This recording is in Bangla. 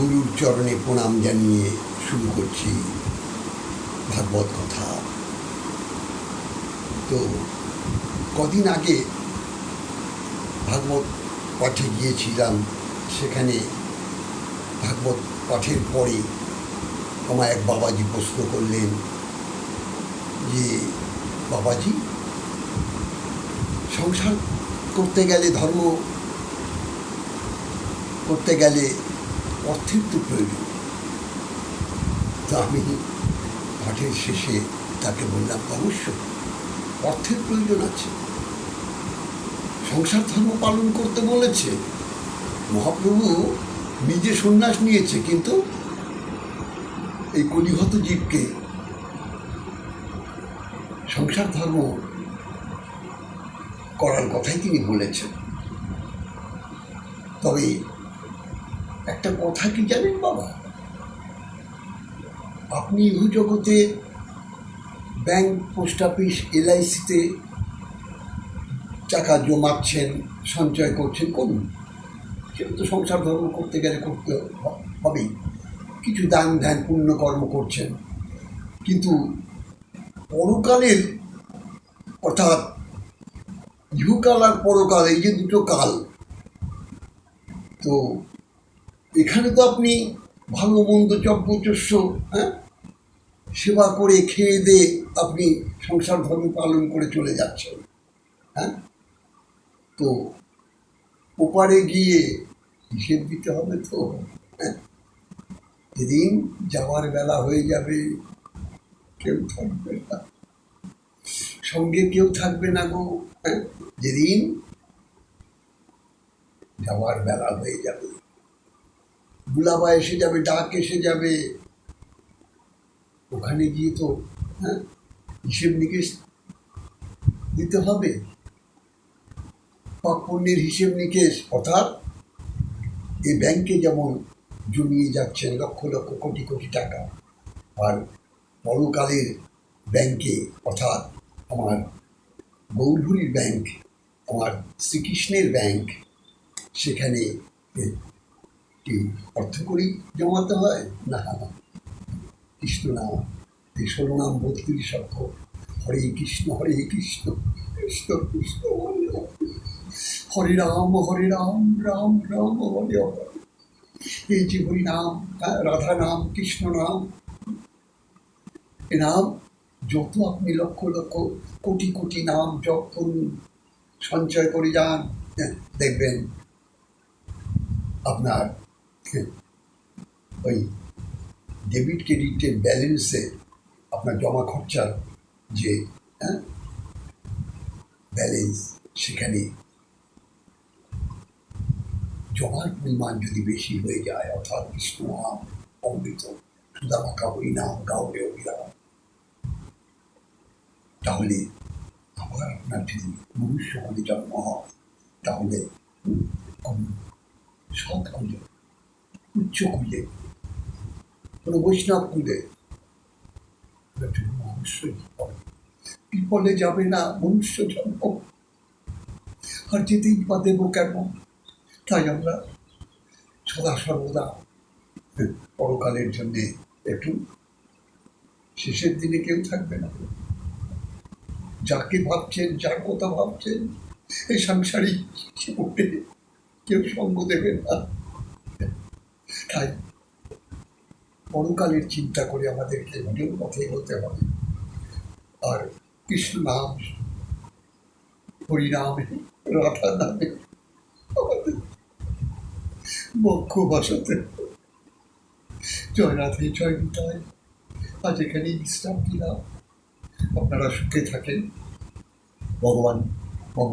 গুরুর চরণে প্রণাম জানিয়ে শুরু করছি ভাগবত কথা। তো কদিন আগে ভাগবত পাঠে গিয়েছিলাম। সেখানে ভাগবত পাঠের পরে আমার এক বাবাজি প্রশ্ন করলেন যে, বাবাজি, সংসার করতে গেলে, ধর্ম করতে গেলে অর্থের তো প্রয়োজন। তো আমি পাঠের শেষে তাকে বললাম, অবশ্যই অর্থের প্রয়োজন আছে। সংসার ধর্ম পালন করতে বলেছে। মহাপ্রভু নিজে সন্ন্যাস নিয়েছে, কিন্তু এই কলিহত জীবকে সংসার ধর্ম করার কথাই তিনি বলেছেন। তবে একটা কথা কি জানেন বাবা, আপনি ইহু জগতে ব্যাংক, পোস্ট অফিস, LIC-তে টাকা জমাচ্ছেন, সঞ্চয় করছেন, করুন। সেটা তো সংসার ধর্ম করতে গেলে করতে হবেই। কিছু দান ধ্যান পুণ্যকর্ম করছেন, কিন্তু পরকালের, অর্থাৎ ইহকাল আর পরকাল, এই যে দুটো কাল, তো এখানে তো আপনি ভালো মন্দ যজ্ঞচস্য সেবা করে খেয়ে দিয়ে আপনি সংসার ধর্ম পালন করে চলে যাচ্ছেন। তো ওপারে গিয়ে হিসেব দিতে হবে তো। যেদিন যাওয়ার বেলা হয়ে যাবে, কেউ থাকবে না, সঙ্গে কেউ থাকবে না গো। যেদিন যাওয়ার বেলা হয়ে যাবে, বুলাবা এসে যাবে, ডাক এসে যাবে, ওখানে গিয়ে তো হিসেব নিকেশ দিতে হবে। পাপ পুণ্যের হিসেব নিকেশ, অর্থাৎ এই ব্যাংকে যেমন জমিয়ে যাচ্ছেন লক্ষ লক্ষ কোটি কোটি টাকা, আর পরকালের ব্যাংকে, অর্থাৎ আমার গৌরহরির ব্যাংক, আমার শ্রীকৃষ্ণের ব্যাংক, সেখানে কি অর্থ করেই জমাতে হয় না? কৃষ্ণ নাম, এই 16 নাম 32 অক্ষর, হরে কৃষ্ণ কৃষ্ণ কৃষ্ণ হরে রাম, রাম রাম হরে হরে। এই যে হরি নাম, রাধা নাম, কৃষ্ণ নাম, এ নাম যত আপনি লক্ষ লক্ষ কোটি কোটি নাম জপ করুন, সঞ্চয় করে যান, দেখবেন আপনার ওই ডেবিট ক্রেডিটের ব্যালেন্সে, আপনার জমা খরচার যে ব্যালেন্স, সেখানে জমার পরিমাণ যদি বেশি হয়ে যায়, অর্থাৎ কৃষ্ণ নাম অমৃত সুদামাকা হরিনাম গাওরে অভিরাম, তাহলে আবার আপনার যদি মনুষ্য হলে জন্ম হয়, তাহলে সৎ খুঁজে, উচ্চ খুঁজে, কোনো বৈষ্ণব খুঁজে অবশ্যই হবে। বিপদে যাবে না মনুষ্য জন্ম, আর যেতেই বা দেবো কেন? তাই আমরা সদা সর্বদা পরকালের জন্যে একটু, শেষের দিনে কেউ থাকবে না। যাকে ভাবছেন, যার কথা ভাবছেন, এই সাংসারিক জীবনে কেউ সঙ্গ দেবেন না। তাই পরকালের চিন্তা করে আমাদেরকে নিজের পথে হতে হবে। আর কৃষ্ণ নাম, হরিনামে, রাধা নামে আমাদের বক্ষ ভাষাতে। জয় রাধে, জয় নিতাই। আজ এখানেই বিশ্রাম দিলাম। আপনারা সুখে থাকেন। ভগবান মঙ্গল